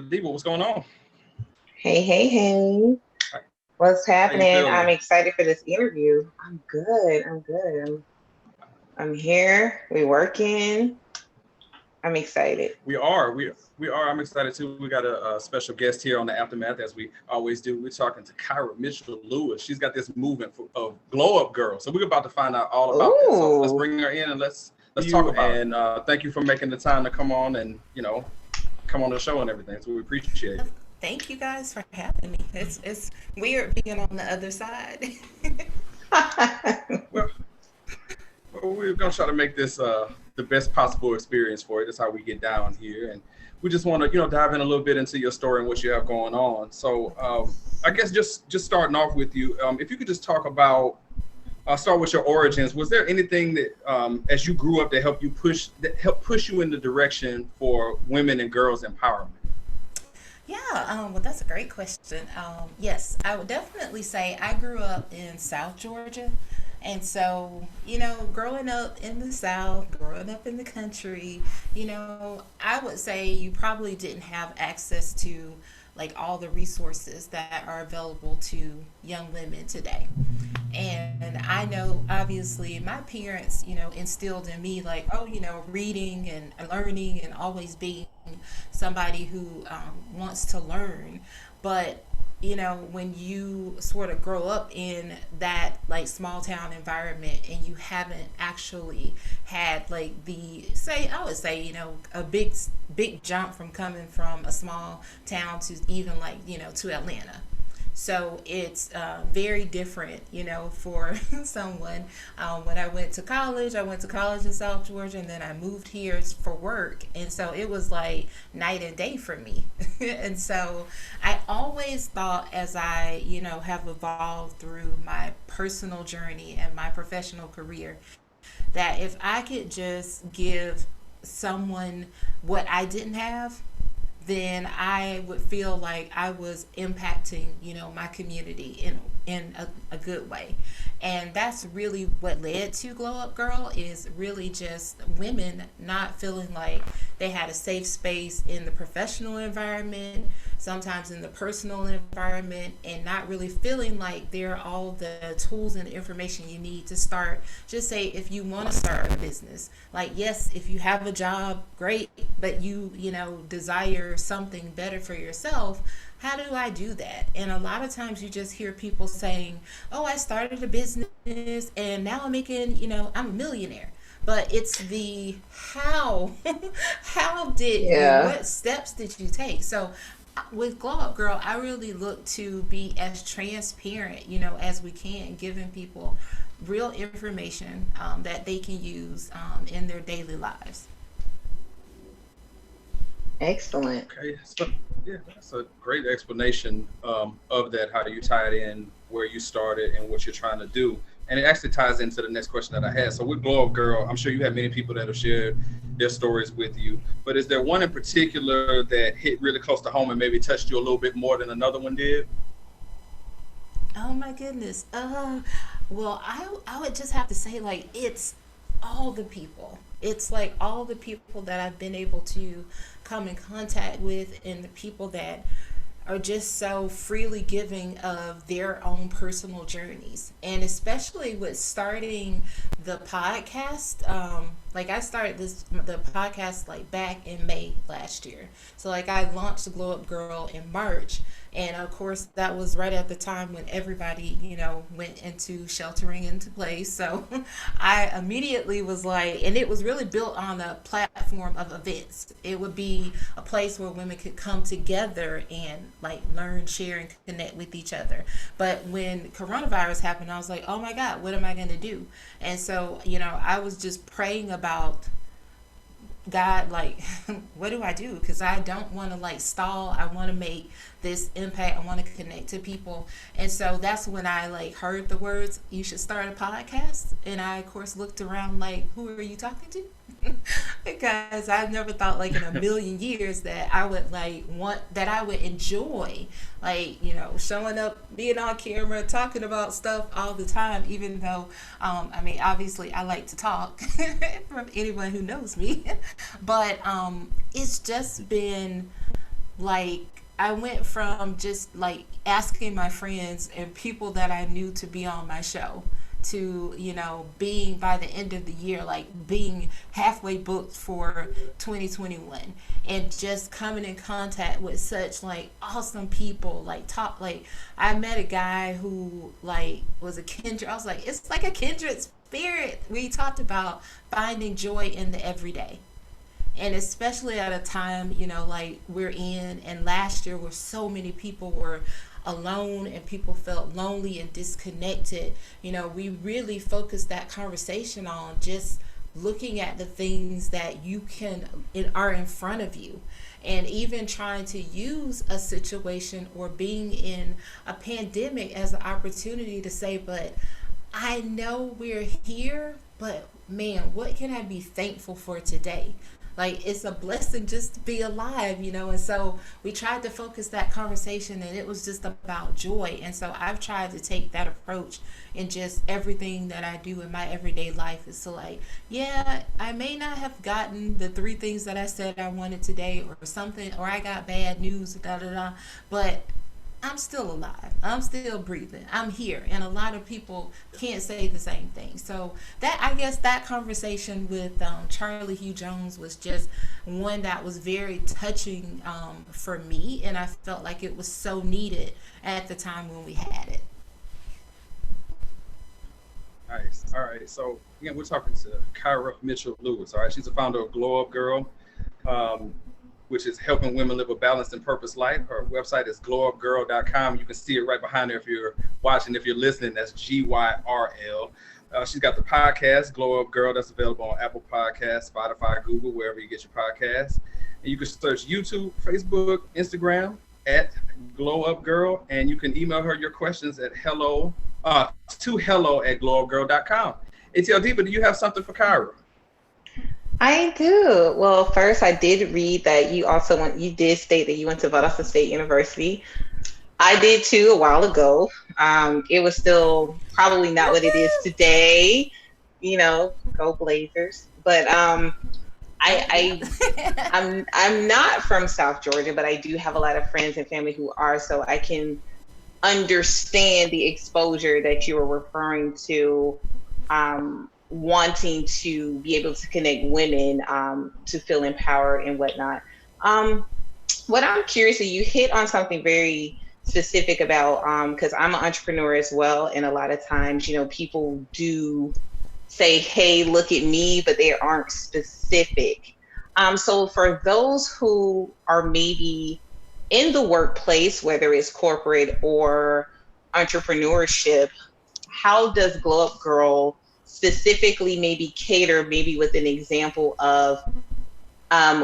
Diva. What's going on? Hey, hey, hey. What's How you happening? I'm feeling? excited for this interview. I'm good. I'm good. I'm here. We working. I'm excited. We are. We are. I'm excited too. We got a special guest here on the aftermath, as we always do. We're talking to Kyra Mitchell Lewis. She's got this movement of Glow Up Girl. So we're about to find out all about this. So let's Ooh, bring her in and let's talk about it. And thank you for making the time to come on and come on the show and everything. So we appreciate it. Thank you guys for having me. It's weird being on the other side. Well, we're gonna try to make this the best possible experience for you. That's how we get down here, and we just want to dive in a little bit into your story and what you have going on. So I guess just starting off with you, if you could just talk about start with your origins. Was there anything that as you grew up that helped push you in the direction for women and girls empowerment? Yeah, well, that's a great question. Yes, I would definitely say I grew up in South Georgia. And so, growing up in the South, growing up in the country, I would say you probably didn't have access to like all the resources that are available to young women today. And I know obviously my parents, instilled in me like, oh, reading and learning and always being somebody who wants to learn. But when you sort of grow up in that like small town environment and you haven't actually had like I would say, a big jump from coming from a small town to even like, to Atlanta. So it's very different, for someone. When I went to college in South Georgia, and then I moved here for work. And so it was like night and day for me. And so I always thought as I, have evolved through my personal journey and my professional career, that if I could just give someone what I didn't have, then I would feel like I was impacting, my community in a good way. And that's really what led to Glow Up Girl, is really just women not feeling like they had a safe space in the professional environment, sometimes in the personal environment, and not really feeling like there are all the tools and information you need to start. Just say if you want to start a business, like yes, if you have a job, great, but you desire something better for yourself. How do I do that? And a lot of times you just hear people saying, oh, I started a business and now I'm making, I'm a millionaire. But it's the how. yeah. What steps did you take? So with Glow Up Girl, I really look to be as transparent, as we can, giving people real information that they can use in their daily lives. Excellent. Okay, so yeah, that's a great explanation of that, how you tie it in where you started and what you're trying to do. And it actually ties into the next question that I had. So with Glow Up Girl, I'm sure you have many people that have shared their stories with you, but is there one in particular that hit really close to home and maybe touched you a little bit more than another one did? Oh my goodness. Well, I would just have to say like it's all the people. It's like all the people that I've been able to come in contact with, and the people that are just so freely giving of their own personal journeys. And especially with starting the podcast, like I started the podcast like back in May last year. So like I launched the Glow Up Girl in March, and of course that was right at the time when everybody went into sheltering into place. So I immediately was like, and it was really built on a platform of events. It would be a place where women could come together and like learn, share, and connect with each other. But when coronavirus happened, I was like, oh my God, what am I going to do? And so I was just praying about God, like, what do I do? Because I don't want to like stall. I want to make this impact. I want to connect to people. And so that's when I like heard the words, you should start a podcast. And I, of course, looked around like, who are you talking to? Because I've never thought like in a million years that I would like that I would enjoy like showing up, being on camera, talking about stuff all the time, even though I mean obviously I like to talk from anyone who knows me. But it's just been like I went from just like asking my friends and people that I knew to be on my show to, being by the end of the year, like being halfway booked for 2021, and just coming in contact with such like awesome people, like top, like I met a guy who like was a kindred. I was like, it's like a kindred spirit. We talked about finding joy in the everyday, and especially at a time like we're in, and last year where so many people were alone and people felt lonely and disconnected. We really focused that conversation on just looking at the things that are in front of you, and even trying to use a situation or being in a pandemic as an opportunity to say, but I know we're here, but man, what can I be thankful for today? Like, it's a blessing just to be alive, and so we tried to focus that conversation, and it was just about joy. And so I've tried to take that approach in just everything that I do in my everyday life, is to like, yeah, I may not have gotten the 3 things that I said I wanted today or something, or I got bad news, but I'm still alive. I'm still breathing. I'm here. And a lot of people can't say the same thing. So I guess that conversation with Charlie Hugh Jones was just one that was very touching for me. And I felt like it was so needed at the time when we had it. Nice. All right. So again, we're talking to Kyra Mitchell Lewis. All right. She's the founder of Glow Up Gyrl, which is helping women live a balanced and purpose life. Her website is glowupgirl.com. You can see it right behind her if you're watching. If you're listening, that's GYRL. She's got the podcast, Glow Up Gyrl, that's available on Apple Podcasts, Spotify, Google, wherever you get your podcasts. And you can search YouTube, Facebook, Instagram at Glow Up Gyrl, and you can email her your questions at hello at glowupgirl.com. ATL Diva, do you have something for Kyra? I do. Well, first, I did read that you did state that you went to Valdosta State University. I did too a while ago. It was still probably not what it is today, go Blazers. But I'm not from South Georgia, but I do have a lot of friends and family who are, so I can understand the exposure that you were referring to, wanting to be able to connect women to feel empowered and whatnot. What I'm curious, you hit on something very specific about, because I'm an entrepreneur as well, and a lot of times, people do say, hey, look at me, but they aren't specific. So for those who are maybe in the workplace, whether it's corporate or entrepreneurship, how does Glow Up Gyrl specifically maybe cater, maybe with an example of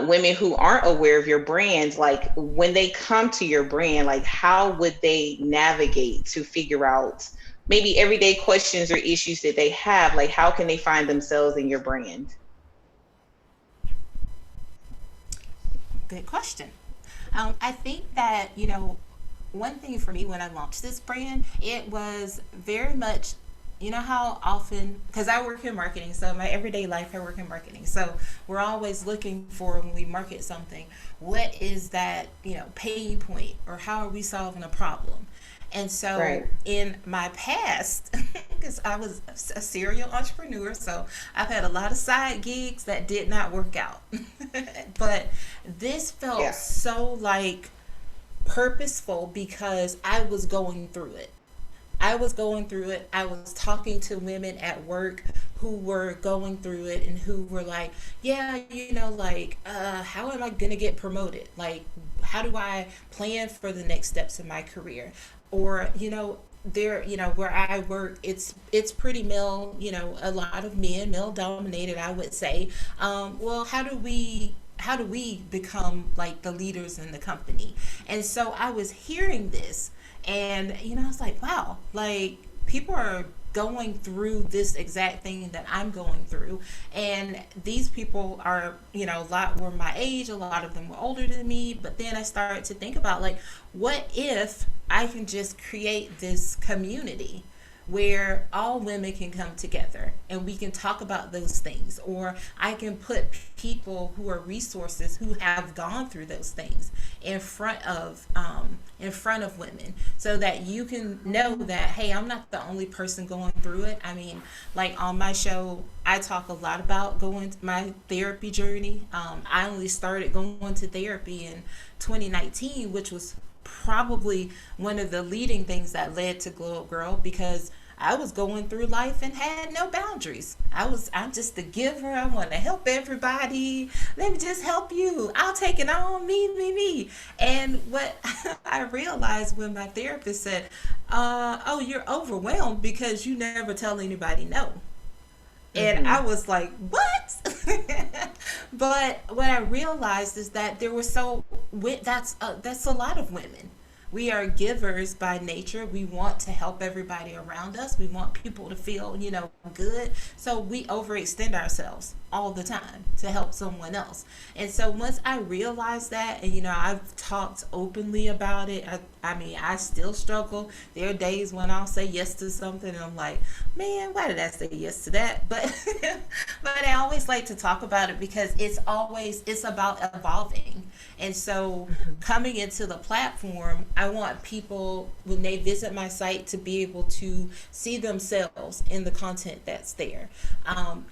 women who aren't aware of your brand, like when they come to your brand, like how would they navigate to figure out maybe everyday questions or issues that they have? Like, how can they find themselves in your brand? Good question. I think that, one thing for me when I launched this brand, it was very much, how often, because I work in marketing, so my everyday life I work in marketing, so we're always looking for, when we market something, what is that pain point, or how are we solving a problem? And so right. In my past, because I was a serial entrepreneur, so I've had a lot of side gigs that did not work out. But this felt so like purposeful because I was going through it. I was talking to women at work who were going through it and who were like, yeah, how am I going to get promoted? Like, how do I plan for the next steps in my career? Or, there, where I work, it's pretty male, a lot of men, male dominated, I would say. Well, how do we become like the leaders in the company? And so I was hearing this, and I was like, wow, like people are going through this exact thing that I'm going through, and these people are, a lot were my age, a lot of them were older than me. But then I started to think about, like, what if I can just create this community where all women can come together and we can talk about those things, or I can put people who are resources who have gone through those things in front of women, so that you can know that, hey, I'm not the only person going through it. I mean, like on my show, I talk a lot about going my therapy journey. I only started going to therapy in 2019, which was probably one of the leading things that led to Glow Up Gyrl, because I was going through life and had no boundaries. I'm just the giver. I want to help everybody. Let me just help you. I'll take it on. Me. And what I realized when my therapist said, oh, you're overwhelmed because you never tell anybody no. And I was like, what? But what I realized is that that's a lot of women. We are givers by nature. We want to help everybody around us. We want people to feel, good. So we overextend ourselves all the time to help someone else. And so once I realized that, and I've talked openly about it. I mean, I still struggle. There are days when I'll say yes to something and I'm like, man, why did I say yes to that? But I always like to talk about it because it's about evolving. And so coming into the platform, I want people, when they visit my site, to be able to see themselves in the content that's there.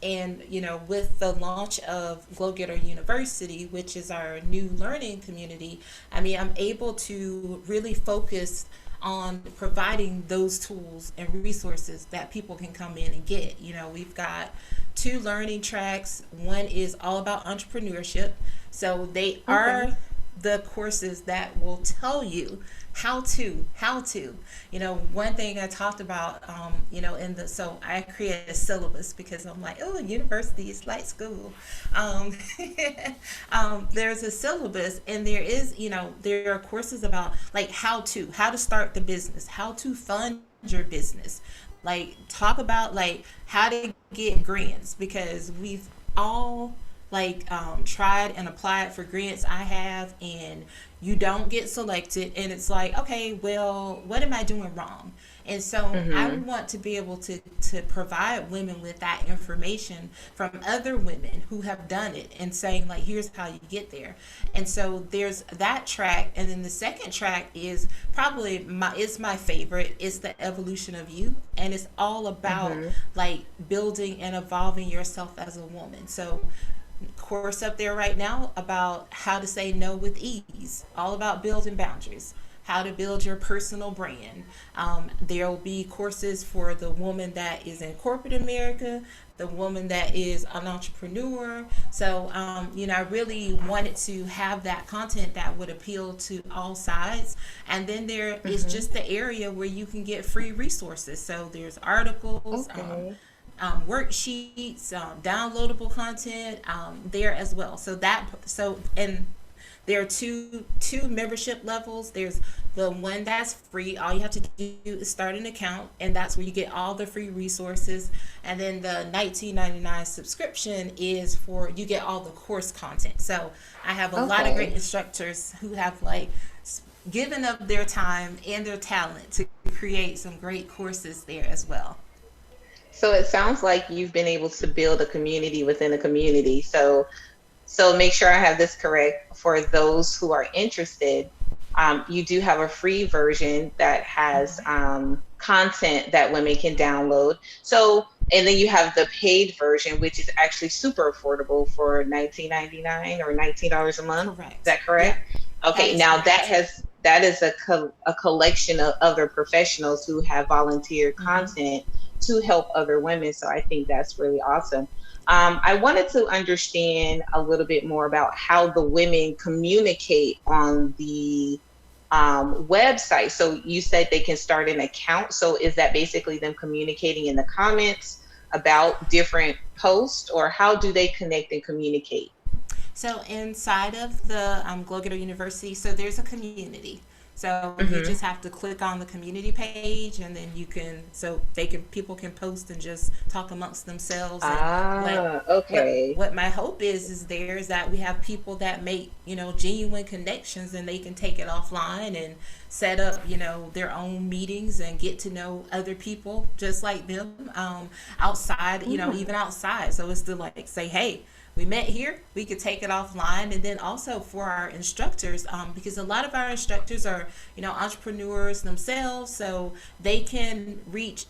And with the launch of Glo Girl University, which is our new learning community, I mean, I'm able to really focus on providing those tools and resources that people can come in and get. We've got 2 learning tracks. One is all about entrepreneurship. So they are the courses that will tell you how to. One thing I talked about, so I created a syllabus because I'm like, oh, university is like school. There's a syllabus, and there are courses about like how to start the business, how to fund your business, like talk about like how to get grants, because we've all tried and applied for grants. I have, and you don't get selected, and it's like, okay, well, what am I doing wrong? And so I want to be able to provide women with that information from other women who have done it, and saying like, here's how you get there. And so there's that track, and then the second track is probably my favorite. It's the evolution of you, and it's all about like building and evolving yourself as a woman. So course up there right now about how to say no with ease, all about building boundaries, how to build your personal brand. There will be courses for the woman that is in corporate America, the woman that is an entrepreneur. So, I really wanted to have that content that would appeal to all sides. And then there is just the area where you can get free resources. So there's articles, worksheets, downloadable content there as well. And there are two membership levels. There's the one that's free. All you have to do is start an account, and that's where you get all the free resources. And then the $19.99 subscription is for, you get all the course content. So I have a lot of great instructors who have given up their time and their talent to create some great courses there as well. So it sounds like you've been able to build a community within a community. So make sure I have this correct. For those who are interested, you do have a free version that has content that women can download. So, and then you have the paid version, which is actually super affordable for $19.99 or $19 a month. Correct. Is that correct? Yeah. Okay. Now that is a collection of other professionals who have volunteered content to help other women. So I think that's really awesome. I wanted to understand a little bit more about how the women communicate on the website. So you said they can start an account. So is that basically them communicating in the comments about different posts, or how do they connect and communicate? So inside of the Glo Girl University, so there's a community. So you Mm-hmm. just have to click on the community page, and then you can, so people can post and just talk amongst themselves. And Ah, okay. what my hope is there is that we have people that make, genuine connections, and they can take it offline and set up, their own meetings and get to know other people just like them, outside, Hmm. even outside. So it's to like say, hey, we met here, we could take it offline. And then also for our instructors, because a lot of our instructors are, entrepreneurs themselves, so they can reach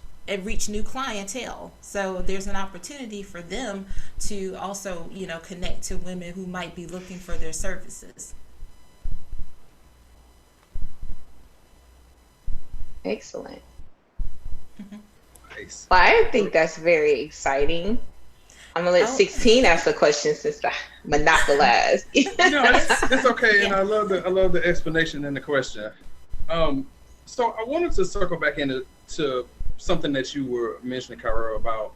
new clientele. So there's an opportunity for them to also, connect to women who might be looking for their services. Excellent. Nice. Well, I think that's very exciting. I'm gonna let Oh, 16 ask the question since I monopolized. No, it's it's okay, and yeah. I love the explanation and the question. Um, so I wanted to circle back into to something that you were mentioning, Kyra, about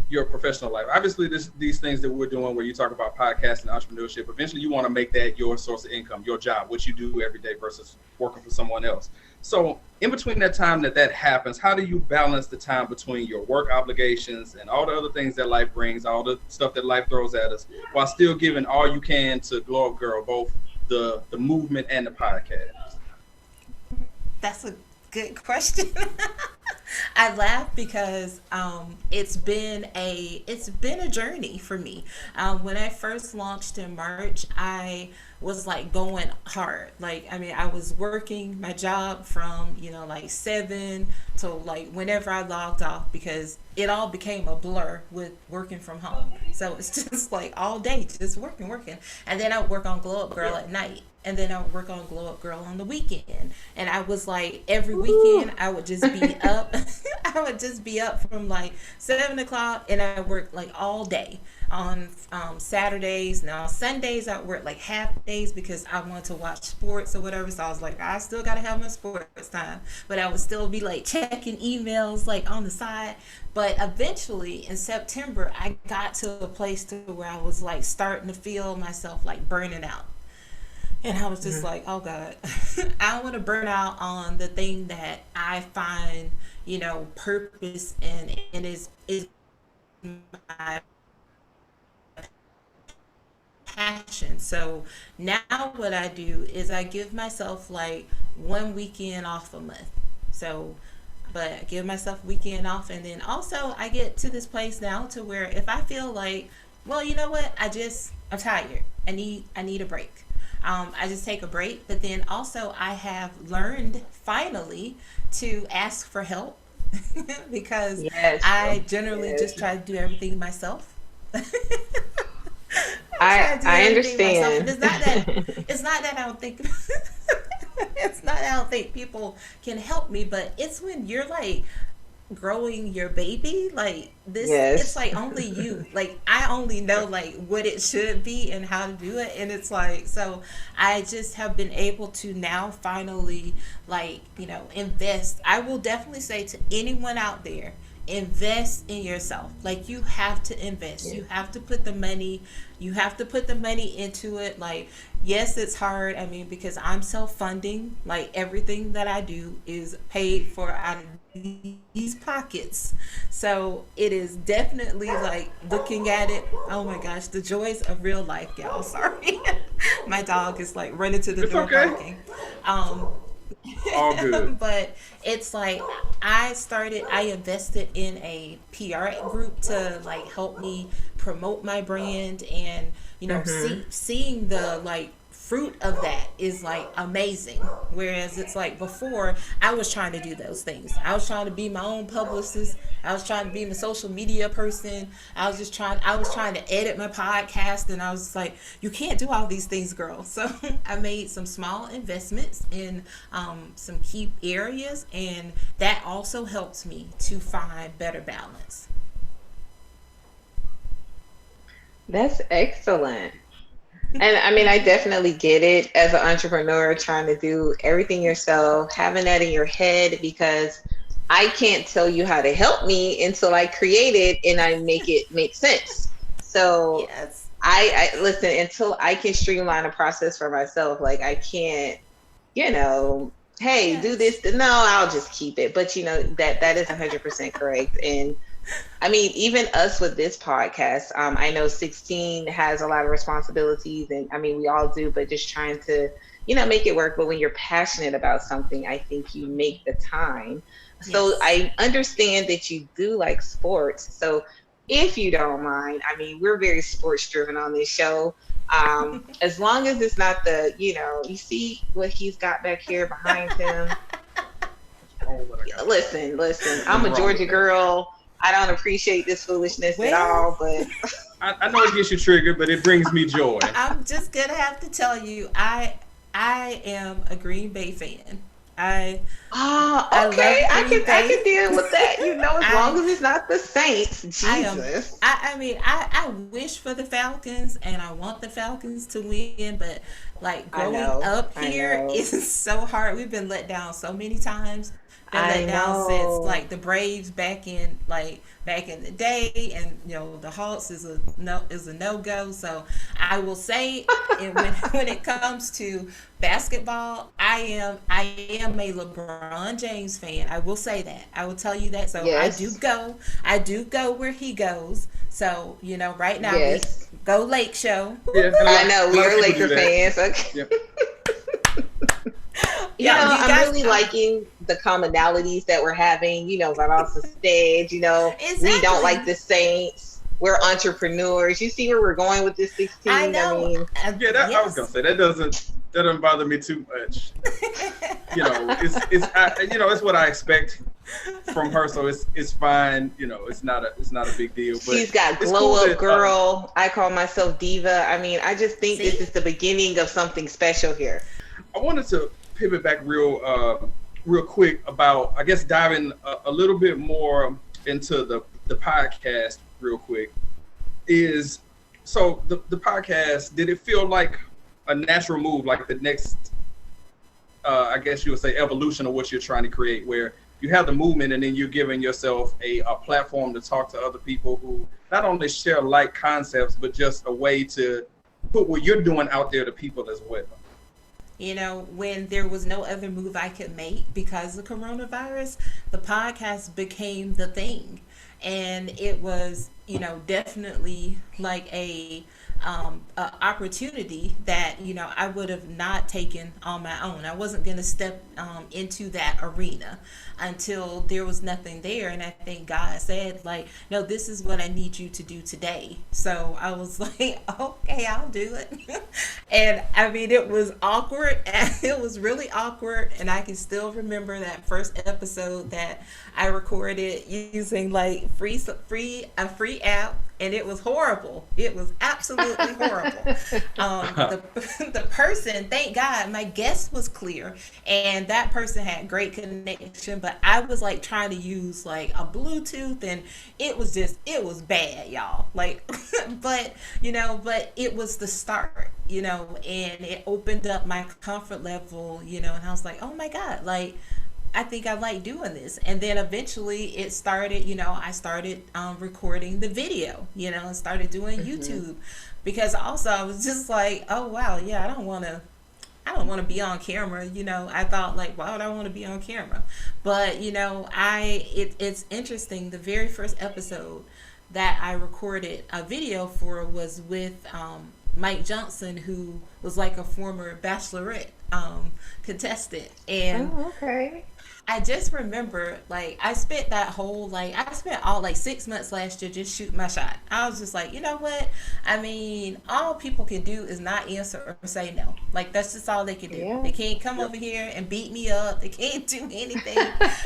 your professional life. Obviously, these things that we're doing, where you talk about podcasting, entrepreneurship, eventually you want to make that your source of income, your job, what you do every day versus working for someone else. So in between that time that happens, how do you balance the time between your work obligations and all the other things that life brings, all the stuff that life throws at us, while still giving all you can to Glow Up Gyrl, both the movement and the podcast? That's a good question. I laugh because it's been a journey for me. When I first launched in March, I was like going hard. Like, I mean, I was working my job from like 7 to like whenever I logged off, because it all became a blur with working from home. So it's just like all day, just working, working, and then I would work on Glow Up Girl Yeah. at night. And then I would work on Glow Up Girl on the weekend. And I was like, every Woo. weekend I would just be up. I would just be up from like 7 o'clock, and I worked like all day on Saturdays. Now Sundays I work like half days because I want to watch sports or whatever. So I was like, I still gotta have my sports time, but I would still be like checking emails like on the side. But eventually in September, I got to a place to where I was like starting to feel myself like burning out. And I was just Mhm. like, oh God, I don't want to burn out on the thing that I find, purpose in, and is my passion. So now what I do is I give myself like one weekend off a month. So, but I give myself a weekend off, and then also I get to this place now to where if I feel like, well, you know what, I'm tired. I need a break. I just take a break. But then also I have learned finally to ask for help because Yes. I generally Yes. just try to do everything myself. I I try to do I everything myself, and understand. it's not that I don't think it's not that I don't think people can help me, but it's when you're like growing your baby like this, it's Yes. like only you, like I only know like what it should be and how to do it. And it's like, so I just have been able to now finally, like, invest. I will definitely say to anyone out there, invest in yourself. Like, you have to invest, Yeah. you have to put the money into it. Like, yes, it's hard. I mean, because I'm self-funding, like everything that I do is paid for out of these pockets. So it is definitely like looking at it. Oh my gosh, the joys of real life, y'all. Sorry. My dog is like running to the It's door okay. barking. Um, All good. but it's like I invested in a PR group to like help me promote my brand, and Mhm. seeing the like fruit of that is like amazing. Whereas it's like before, I was trying to do those things. I was trying to be my own publicist. I was trying to be my social media person. I was trying to edit my podcast, and I was like, you can't do all these things, girl. So I made some small investments in some key areas, and that also helps me to find better balance. That's excellent. And I mean, I definitely get it as an entrepreneur trying to do everything yourself, having that in your head because I can't tell you how to help me until I create it and I make it make sense. So Yes. I listen until I can streamline a process for myself. Like I can't you know, hey, do Yes. this. No, I'll just keep it. But you know, that is 100% correct. And I mean, even us with this podcast, I know 16 has a lot of responsibilities, and I mean, we all do, but just trying to, make it work. But when you're passionate about something, I think you make the time. So Yes. I understand that you do like sports. So if you don't mind, I mean, we're very sports driven on this show. As long as it's not you see what he's got back here behind him. Oh, what I got. Listen. I'm Nothing a wrong Georgia with that. girl. I don't appreciate this foolishness at Well, all, but I know it gets you triggered, but it brings me joy. I'm just gonna have to tell you, I am a Green Bay fan. I I okay, love I Green can Bay. deal with that. As long I as it's not the Saints. I am. Jesus. I mean, I wish for the Falcons and I want the Falcons to win, but like I growing know. up I here know. is so hard. We've been let down so many times. Been I let down since know. like the Braves back in the day, and the Hawks is a no go. So I will say, when it comes to basketball, I am a LeBron James fan. I will say that. I will tell you that. So Yes. I do go where he goes. So right now we Yes. go Lake Show. Yeah, and I know a we lot of are people do Laker that. fans. Okay. Yep. Yeah, you I'm guys. really liking the commonalities that we're having, but also stage, we don't like Exactly. the Saints. We're entrepreneurs. You see where we're going with this I 16? I know. mean, Yeah, I was gonna Yes. say that doesn't bother me too much. It's what I expect from her, so it's fine. It's not a big deal. But she's got it's Glow cool Up that Girl. I call myself Diva. I mean, I just think this See? is the beginning of something special here. I wanted to pivot back real quick about, I guess, diving a little bit more into the podcast real quick. Is so the podcast, did it feel like a natural move, like the next I guess you would say evolution of what you're trying to create, where you have the movement and then you're giving yourself a platform to talk to other people who not only share like concepts, but just a way to put what you're doing out there to people as well. When there was no other move I could make because of coronavirus, the podcast became the thing. And it was, definitely like a opportunity that, I would have not taken on my own. I wasn't going to step into that arena until there was nothing there. And I think God said, like, no, this is what I need you to do today. So I was like, okay, I'll do it. And I mean, it was awkward. It was really awkward. And I can still remember that first episode that I recorded using like a free app, and it was horrible. It was absolutely horrible. The person, thank God, my guest was clear, and that person had great connection. But I was like trying to use like a Bluetooth, and it was bad, y'all. Like, but it was the start, and it opened up my comfort level, and I was like, oh my God, like, I think I like doing this. And then eventually it started, I started recording the video, and started doing Hmm. YouTube, because also I was just like, oh wow, yeah, I don't want to be on camera. I thought, like, why would I want to be on camera? But it's interesting. The very first episode that I recorded a video for was with Mike Johnson, who was like a former Bachelorette contestant. And Oh, okay. I just remember, like, I spent all like 6 months last year just shooting my shot. I was just like, you know what? I mean, all people can do is not answer or say no. Like, that's just all they can do. Yeah. They can't come Yep. over here and beat me up. They can't do anything.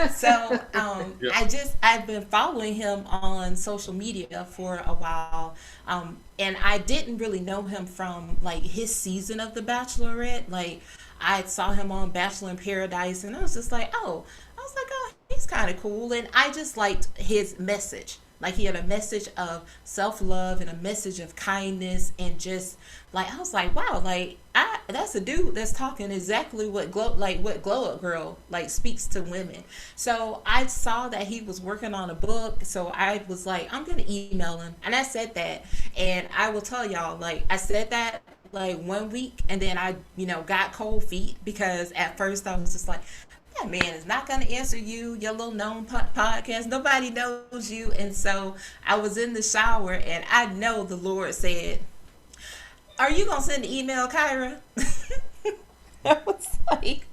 So, Yep. I've been following him on social media for a while. And I didn't really know him from like his season of The Bachelorette. Like, I saw him on Bachelor in Paradise, and I was like, oh, he's kind of cool. And I just liked his message. Like, he had a message of self-love and a message of kindness, and just like, I was like, wow, like, that's a dude that's talking exactly what Glow Up Girl like speaks to women. So I saw that he was working on a book, so I was like, I'm gonna email him, and I said that. And I will tell y'all, like, I said that like 1 week, and then I, got cold feet because at first I was just like, that man is not going to answer you, your little known podcast. Nobody knows you. And so I was in the shower, and I know the Lord said, are you going to send an email, Kyra? I was like,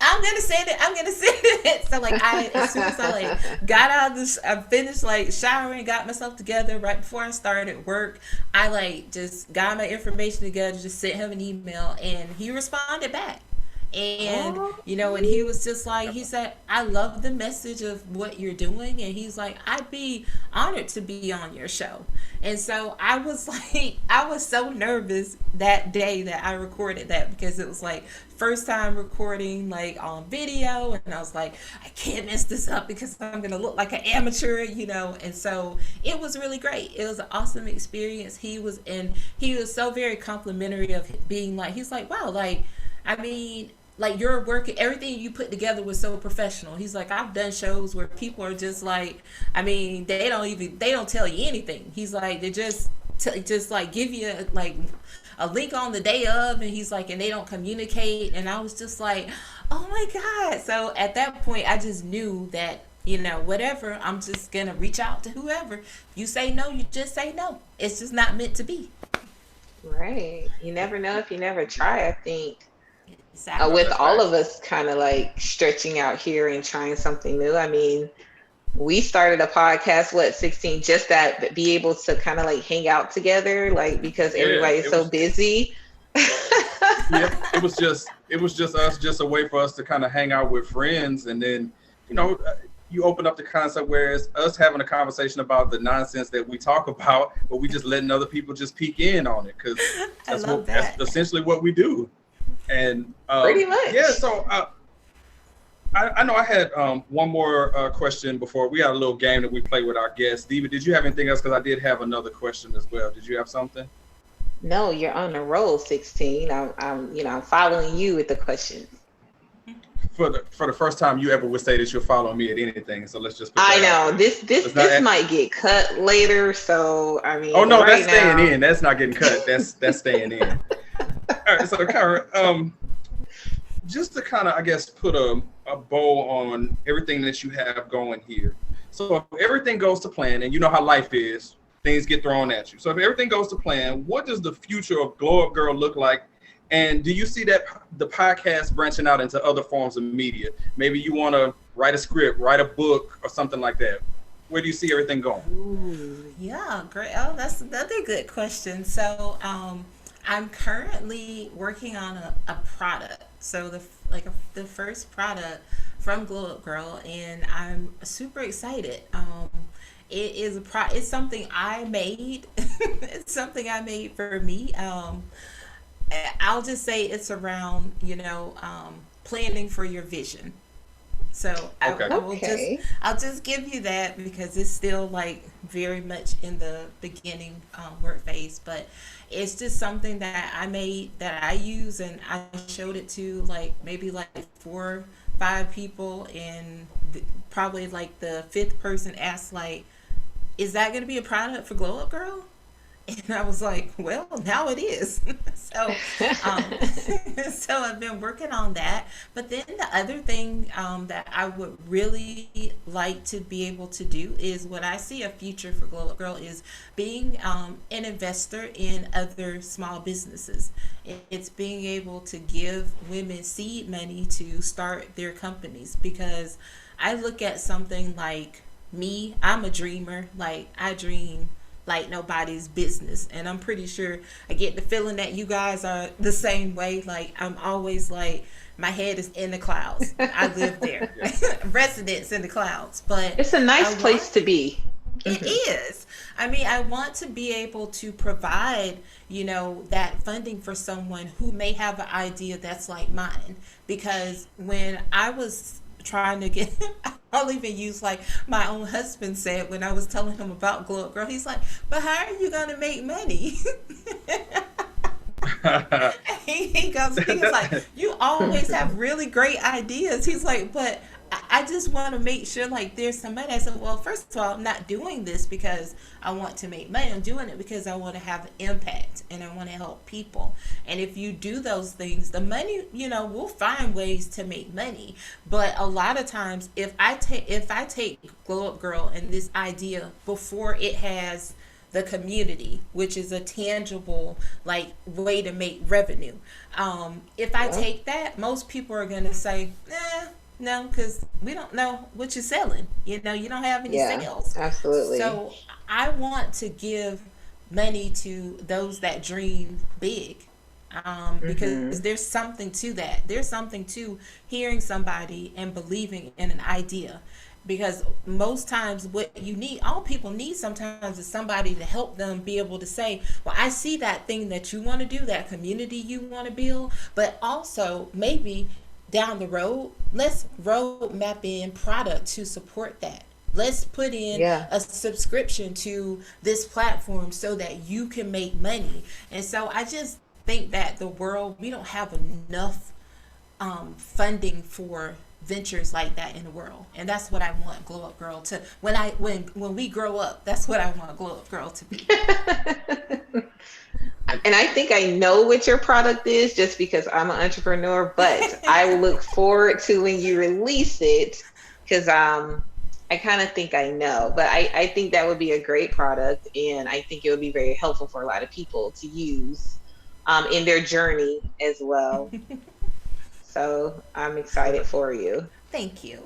I'm gonna send it. So like, as soon as I like got out of this, I finished like showering, got myself together right before I started work. I like just got my information together, just sent him an email, and he responded back. And and he was just like, he said, I love the message of what you're doing, and he's like, I'd be honored to be on your show. And so I was like, I was so nervous that day that I recorded that, because it was like first time recording like on video, and I was like, I can't mess this up because I'm gonna look like an amateur, and so it was really great. It was an awesome experience. He was so very complimentary of being like, he's like, wow, like, I mean, like, your work, everything you put together was so professional. He's like, I've done shows where people are just like, I mean, they don't tell you anything. He's like, they just like give you like a link on the day of, and he's like, and they don't communicate. And I was just like, oh my God. So at that point, I just knew that, whatever, I'm just gonna reach out to whoever. If you say no, you just say no. It's just not meant to be. Right. You never know if you never try, I think. Exactly. With all of us kind of like stretching out here and trying something new. I mean, we started a podcast, 16, just that be able to kind of like hang out together, like, because everybody's so busy. Yeah, it was just us, just a way for us to kind of hang out with friends. And then, you open up the concept where it's us having a conversation about the nonsense that we talk about, but we just letting other people just peek in on it, because that's essentially what we do. And pretty much. Yeah, so I know I had one more question before. We had a little game that we play with our guests. Diva, did you have anything else? Because I did have another question as well. Did you have something? No, you're on a roll, 16. I'm following you with the questions. For the first time you ever would say that you're following me at anything. So let's just. I know this might get cut later. So I mean. Oh no, that's staying in. That's not getting cut. That's staying in. All right, so Kyra, just to kind of, I guess, put a bow on everything that you have going here. So if everything goes to plan, and you know how life is, things get thrown at you. So if everything goes to plan, what does the future of Glow Up Gyrl look like? And do you see that the podcast branching out into other forms of media? Maybe you want to write a script, write a book, or something like that. Where do you see everything going? Ooh, yeah, great. Oh, that's another good question. So, I'm currently working on a product. So the first product from Glow Up Gyrl, and I'm super excited. It is it's something I made. It's something I made for me. I'll just say it's around, planning for your vision. So I'll just give you that, because it's still like very much in the beginning work phase, but it's just something that I made that I use, and I showed it to maybe 4, 5 people, and probably the 5th person asked is that going to be a product for Glow Up Gyrl? And I was like, well, now it is. So I've been working on that. But then the other thing that I would really like to be able to do is, what I see a future for Glow Up Gyrl is being an investor in other small businesses. It's being able to give women seed money to start their companies, because I look at something like me, I'm a dreamer. I dream like nobody's business, and I'm pretty sure I get the feeling that you guys are the same way. I'm always my head is in the clouds. I live there. Residence in the clouds. But it's a nice place to be. It is. I mean, I want to be able to provide, that funding for someone who may have an idea that's like mine. Because when I was trying to get, I'll even use my own husband said when I was telling him about Glow Up Gyrl, he's like, but how are you going to make money? he was like, you always have really great ideas. He's like, but I just want to make sure like there's somebody that said, well, first of all, I'm not doing this because I want to make money. I'm doing it because I want to have an impact and I want to help people. And if you do those things, the money, we'll find ways to make money. But a lot of times, if I take Glow Up Gyrl and this idea before it has the community, which is a tangible like way to make revenue. If I take that, most people are going to say, no, because we don't know what you're selling. You don't have any sales. Absolutely. So I want to give money to those that dream big. Because there's something to that. There's something to hearing somebody and believing in an idea. Because most times what you need, all people need sometimes is somebody to help them be able to say, well, I see that thing that you want to do, that community you want to build, but also maybe down the road, let's road map in product to support that. Let's put in a subscription to this platform so that you can make money. And so I just think that the world, we don't have enough funding for ventures like that in the world, and that's what I want Glow Up Gyrl to. When we grow up, that's what I want Glow Up Gyrl to be. And I think I know what your product is just because I'm an entrepreneur, but I look forward to when you release it because I kind of think I know, but I think that would be a great product, and I think it would be very helpful for a lot of people to use in their journey as well. So I'm excited for you. Thank you.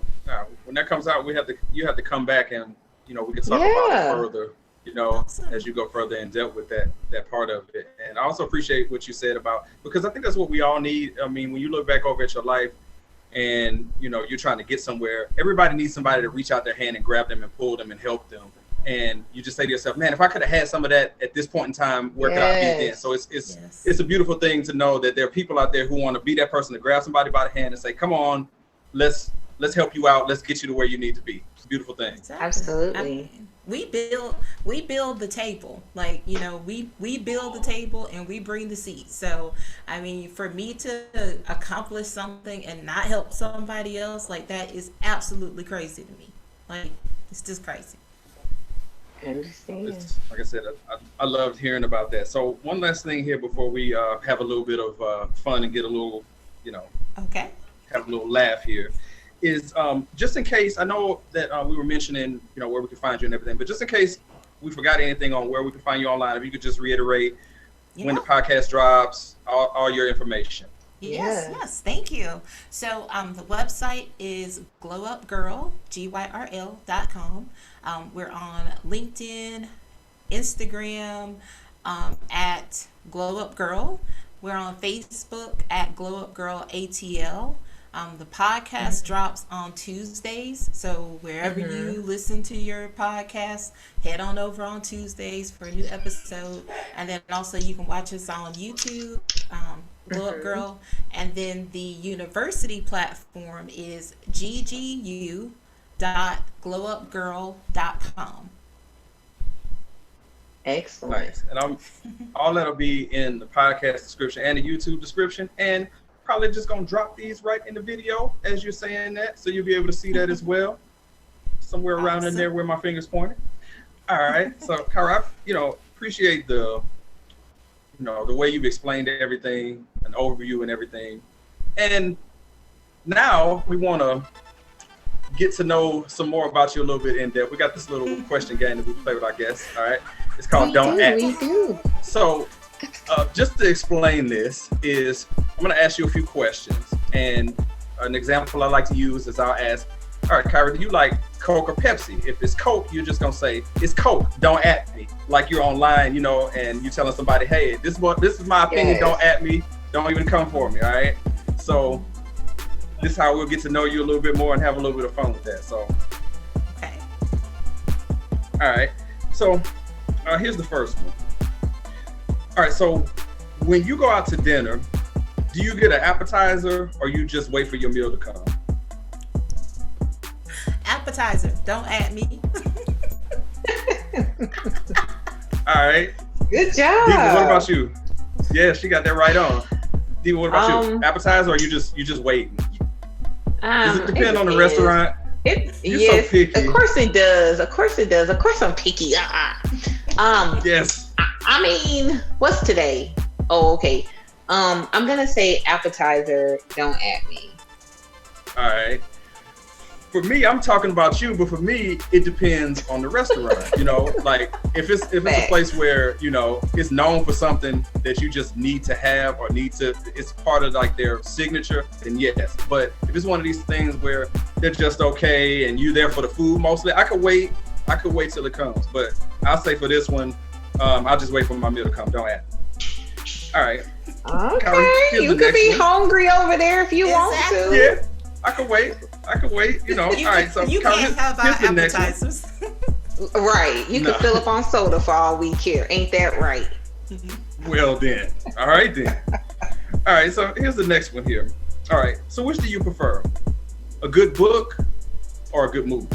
When that comes out, you have to come back and we can talk about it further. Awesome. As you go further in depth with that part of it. And I also appreciate what you said about, because I think that's what we all need. I mean, when you look back over at your life and you're trying to get somewhere, everybody needs somebody to reach out their hand and grab them and pull them and help them. And you just say to yourself, man, if I could have had some of that at this point in time, where could I be then? So it's a beautiful thing to know that there are people out there who want to be that person to grab somebody by the hand and say, come on, let's help you out. Let's get you to where you need to be. It's a beautiful thing. Exactly. Absolutely. I mean, we build the table. Like, we build the table and we bring the seats. So, I mean, for me to accomplish something and not help somebody else, like, that is absolutely crazy to me. Like, it's just crazy. I understand. Like I said, I loved hearing about that. So one last thing here before we have a little bit of fun and get a little, have a little laugh here, is just in case, I know that we were mentioning, where we can find you and everything, but just in case we forgot anything on where we can find you online, if you could just reiterate when the podcast drops, all your information. Yes, thank you. So the website is glowupgirl, GYRL.com. We're on LinkedIn, Instagram, at Glow Up Gyrl. We're on Facebook at Glow Up Gyrl ATL. The podcast drops on Tuesdays, so wherever you listen to your podcast, head on over on Tuesdays for a new episode. And then also you can watch us on YouTube, Glow Up Gyrl. And then the university platform is ggu.glowupgirl.com. Excellent. Nice. And all that'll be in the podcast description and the YouTube description, and probably just gonna drop these right in the video as you're saying that, so you'll be able to see that as well, somewhere around in there where my finger's pointing. All right. So Kyra, appreciate the way you've explained everything, an overview and everything. And now we want to get to know some more about you a little bit in depth. We got this little question game that we play with our guests. All right. It's called Don't Act. We do. So just to explain this is, I'm going to ask you a few questions. And an example I like to use is I'll ask, all right, Kyra, do you like Coke or Pepsi? If it's Coke, you're just going to say, it's Coke, don't at me. Like you're online, and you're telling somebody, hey, this is my opinion, don't at me. Don't even come for me, all right? So this is how we'll get to know you a little bit more and have a little bit of fun with that. So, okay. All right. So here's the first one. All right, so when you go out to dinner, do you get an appetizer or you just wait for your meal to come? Appetizer, don't at me. All right. Good job. Diva, what about you? Yeah, she got that right on. Diva, what about you? Appetizer or you just waiting? Does it depend on the restaurant? You're so picky. Of course it does. Of course it does. Of course I'm picky. Yes. I mean, what's today? Oh, okay. I'm gonna say appetizer. Don't at me. All right. For me, I'm talking about you, but for me, it depends on the restaurant. You know, like if it's a place where, you know, it's known for something that you just need to have or it's part of like their signature, then yes. But if it's one of these things where they're just okay and you're there for the food mostly, I could wait till it comes. But I'll say for this one, I'll just wait for my meal to come. Don't ask. All right. Okay. Kyra, You could be hungry over there if you want to. Yeah. I could wait, you know. All right, so you can't have our appetizers. Right. You can fill up on soda for all we care. Ain't that right? Well then. All right then. All right, so here's the next one here. All right, so which do you prefer? A good book or a good movie?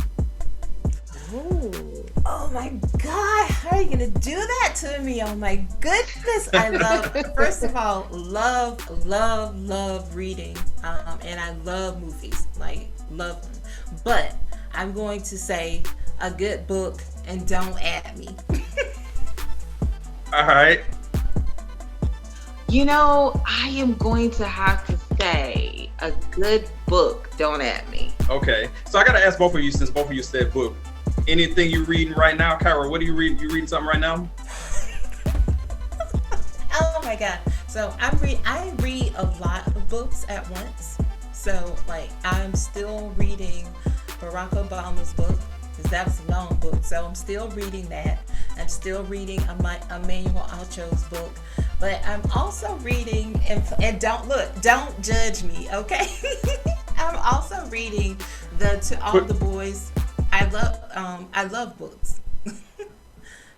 Ooh. Oh my God, how are you gonna do that to me? Oh my goodness. First of all, love reading. And I love movies, like love them. But I'm going to say a good book and don't at me. All right. You know, I am going to have to say a good book, don't at me. Okay, so I gotta ask both of you, since both of you said book. Anything you reading right now? Kyra, what are you reading? You reading something right now? Oh my God. So I read a lot of books at once. So like I'm still reading Barack Obama's book, because that's a long book. So I'm still reading that. I'm still reading Emmanuel Acho's book. But I'm also reading, and don't judge me, okay? I'm also reading To All the Boys. I love books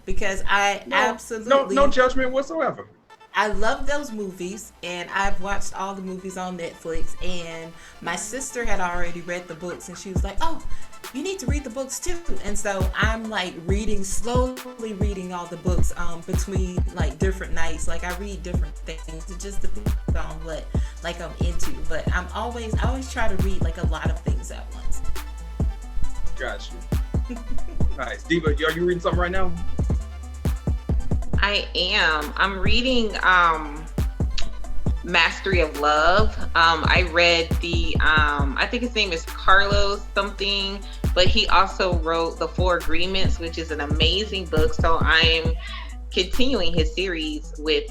because absolutely no judgment whatsoever. I love those movies, and I've watched all the movies on Netflix, and my sister had already read the books, and she was like, oh, you need to read the books too. And so I'm like slowly reading all the books between like different nights. Like I read different things. It just depends on what like I'm into. But I always try to read like a lot of things at once. Got you. Nice. Diva, are you reading something right now? I am. I'm reading Mastery of Love. I read I think his name is Carlos something, but he also wrote The Four Agreements, which is an amazing book. So I'm continuing his series with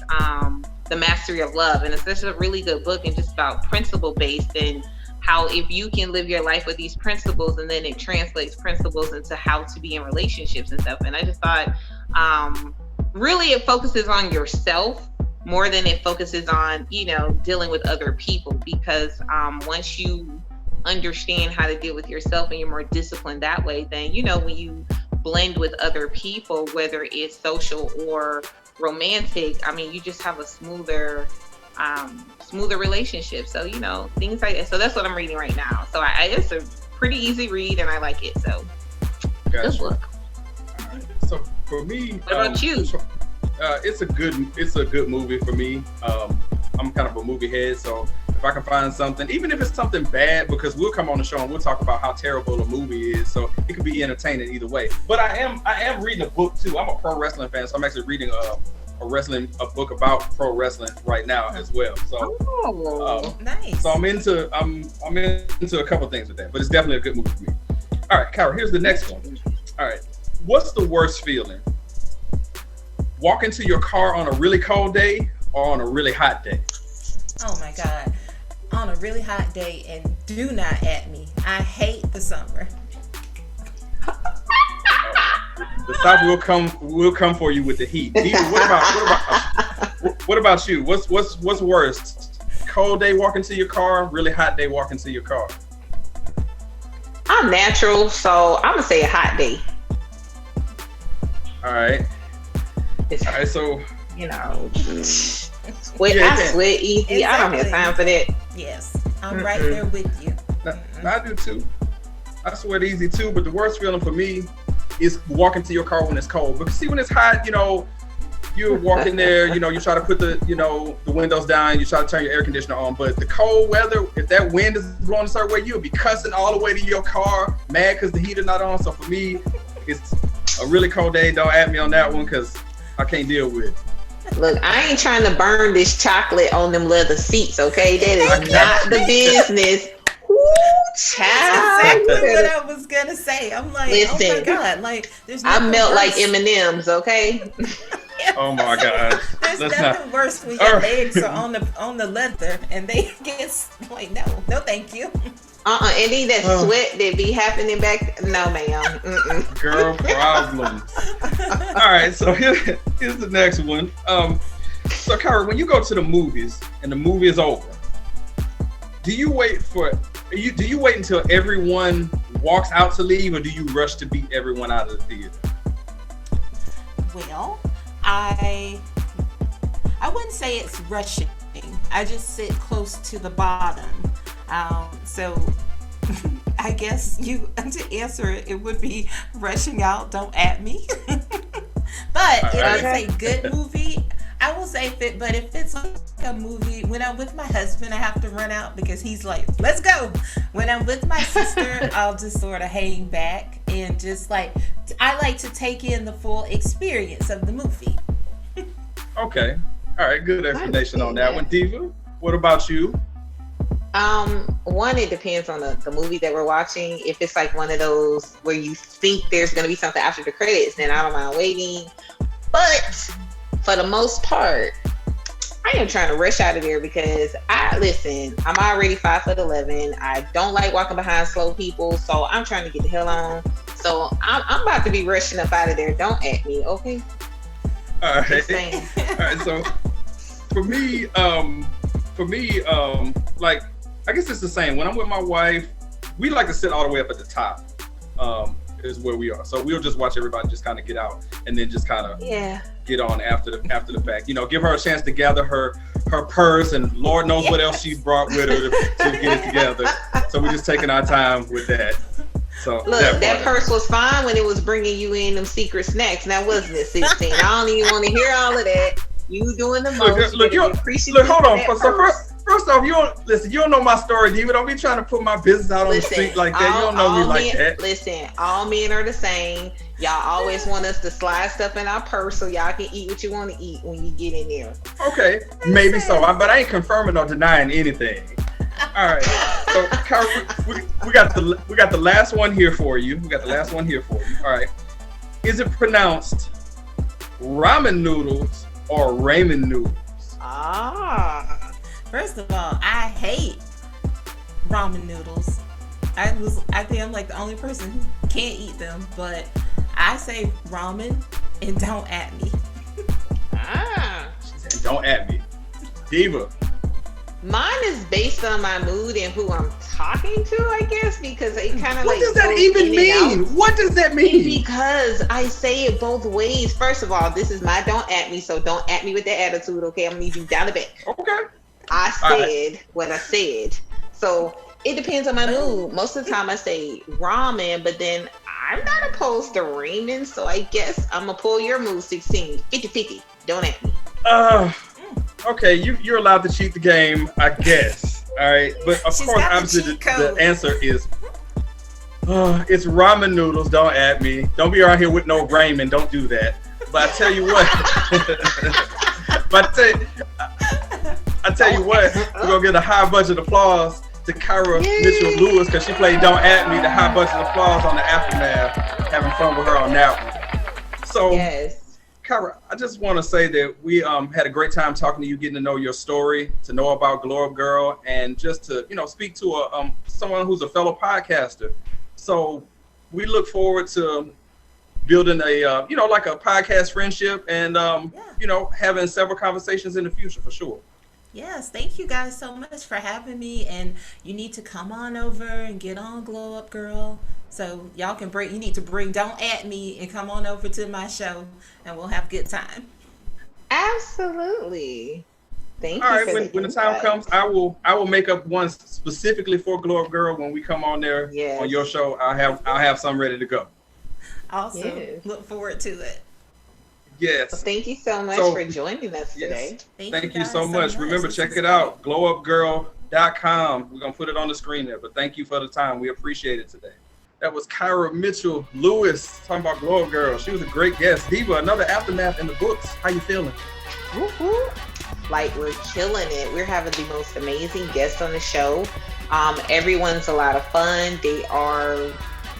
The Mastery of Love. And it's just a really good book and just about principle based and how if you can live your life with these principles, and then it translates principles into how to be in relationships and stuff. And I just thought, really it focuses on yourself more than it focuses on, dealing with other people. Because once you understand how to deal with yourself and you're more disciplined that way, then, when you blend with other people, whether it's social or romantic, you just have a smoother relationship. So, things like that. So that's what I'm reading right now. So it's a pretty easy read and I like it. So Gotcha. Good book. Right. So for me, what about you? It's a good movie for me. I'm kind of a movie head, so if I can find something, even if it's something bad, because we'll come on the show and we'll talk about how terrible a movie is, so it could be entertaining either way. But I am reading a book too. I'm a pro wrestling fan, so I'm actually reading a book about pro wrestling right now as well. So nice. So I'm into a couple things with that, but it's definitely a good movie for me. All right, Kyra, here's the next one. All right, what's the worst feeling? Walking to your car on a really cold day or on a really hot day? Oh my God. On a really hot day, and do not at me. I hate the summer. The South will come for you with the heat. Diva, what about you? What's worse? Cold day walking to your car, really hot day walking to your car? I'm natural, so I'm gonna say a hot day. All right. So I sweat easy. Exactly. I don't have time for that. Yes, I'm right there with you. I do too. I sweat easy too, but the worst feeling for me is walking to your car when it's cold. Because see, when it's hot, you walk in there, you try to put the windows down, you try to turn your air conditioner on, but the cold weather, if that wind is blowing a certain way, you'll be cussing all the way to your car, mad because the heater's not on. So for me, it's a really cold day. Don't add me on that one because I can't deal with it. Look, I ain't trying to burn this chocolate on them leather seats, okay? That is not the business. Ooh, child. That's exactly what I was gonna say. I'm like, listen, oh my God, like there's nothing I melt worse. like M&Ms, okay? Oh my God. There's nothing worse when your legs are on the leather and they get like, no, thank you. Any that sweat that be happening back, no, ma'am. Girl problems. All right, so here's the next one. So Kyra, when you go to the movies and the movie is over, do you wait until everyone walks out to leave, or do you rush to beat everyone out of the theater? Well, I wouldn't say it's rushing. I just sit close to the bottom. So I guess to answer it, it would be rushing out. Don't at me. But if it's a good movie, I will say if it's like a movie, when I'm with my husband, I have to run out because he's like, let's go. When I'm with my sister, I'll just sort of hang back and just I like to take in the full experience of the movie. Okay. All right. Good explanation on that one. Diva, what about you? One, it depends on the movie that we're watching. If it's like one of those where you think there's going to be something after the credits, then I don't mind waiting. But for the most part, I am trying to rush out of there because I'm already 5'11". I don't like walking behind slow people, so I'm trying to get the hell on. So I'm about to be rushing up out of there. Don't at me, okay? All right. All right. So for me, like, I guess it's the same. When I'm with my wife, we like to sit all the way up at the top. Is where we are. So we'll just watch everybody just kind of get out and then just kind of get on after the fact. Give her a chance to gather her purse and Lord knows what else she brought with her to get it together. So we're just taking our time with that. So look, that purse was fine when it was bringing you in them secret snacks. Now wasn't it 16? I don't even want to hear all of that. You doing the most. Look, hold on. First off, you don't know my story, Diva. Don't be trying to put my business out on the street like that. You don't know me like that. Listen, all men are the same. Y'all always want us to slide stuff in our purse so y'all can eat what you want to eat when you get in there. Okay, maybe so, but I ain't confirming or denying anything. All right, so Kyra, we got the last one here for you. All right, is it pronounced ramen noodles or ramen noodles? First of all, I hate ramen noodles. I think I'm like the only person who can't eat them, but I say ramen and don't at me. She said, don't at me. Diva. Mine is based on my mood and who I'm talking to, I guess, because it kind of What does that even mean? What does that mean? Because I say it both ways. First of all, this is my don't at me, so don't at me with that attitude, okay? I'm gonna need you down the back. Okay. I said what I said. So it depends on my mood. Most of the time I say ramen, but then I'm not opposed to ramen, so I guess I'm gonna pull your move 16. 50-50. Don't at me. Okay, you're allowed to cheat the game, I guess. All right, but of course, obviously the answer is it's ramen noodles. Don't at me. Don't be around here with no ramen. Don't do that. But I tell you what. I tell you what, we're gonna get a high budget applause to Kyra Mitchell Lewis because she played "Don't At Me." The high budget applause on the aftermath, having fun with her on that one. So, Kyra, I just want to say that we had a great time talking to you, getting to know your story, to know about Glow Up Gyrl, and just to speak to someone who's a fellow podcaster. So we look forward to building a like a podcast friendship and having several conversations in the future for sure. Yes, thank you guys so much for having me, and you need to come on over and get on Glow Up Gyrl. So y'all can you need to bring Don't At Me and come on over to my show and we'll have a good time. Absolutely. Thank you. All right, when the time comes, I will make up one specifically for Glow Up Gyrl when we come on there on your show. I'll have some ready to go. Awesome. Yes. Look forward to it. Yes. Well, thank you so much for joining us today. Thank you so much. Remember, check it out, glowupgirl.com. We're going to put it on the screen there, but thank you for the time. We appreciate it today. That was Kyra Mitchell Lewis talking about Glow Up Gyrl. She was a great guest. Diva, another aftermath in the books. How you feeling? Woo-hoo. Like, we're killing it. We're having the most amazing guests on the show. Everyone's a lot of fun. They are,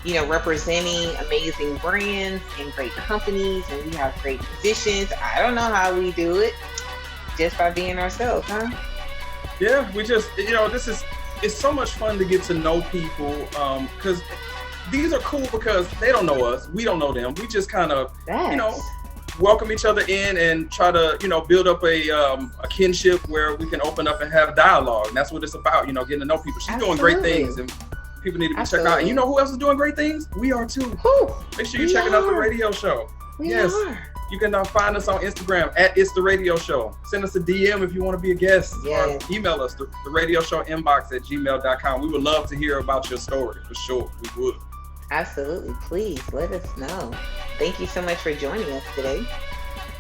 you know, representing amazing brands and great companies, and we have great positions. I don't know how we do it, just by being ourselves, huh? Yeah, we just, you know, it's so much fun to get to know people, because these are cool because they don't know us, we don't know them. We just kind of, you know, welcome each other in and try to, you know, build up a kinship where we can open up and have dialogue. And that's what it's about, you know, getting to know people. She's doing great things, and people need to be checked out. And you know who else is doing great things? We are too. Make sure you're checking out the radio show. Yes. You can find us on Instagram at It's The Radio Show. Send us a DM if you want to be a guest, or email us the radio show inbox at gmail.com. We would love to hear about your story, for sure. We would. Absolutely. Please let us know. Thank you so much for joining us today.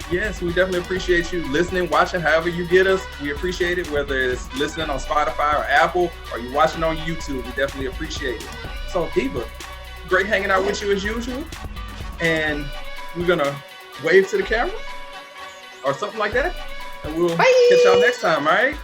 Yes, we definitely appreciate you listening, watching, however you get us. We appreciate it, whether it's listening on Spotify or Apple, or you're watching on YouTube. We definitely appreciate it. So, Diva, great hanging out with you as usual. And we're going to wave to the camera or something like that. And we'll catch y'all next time, all right?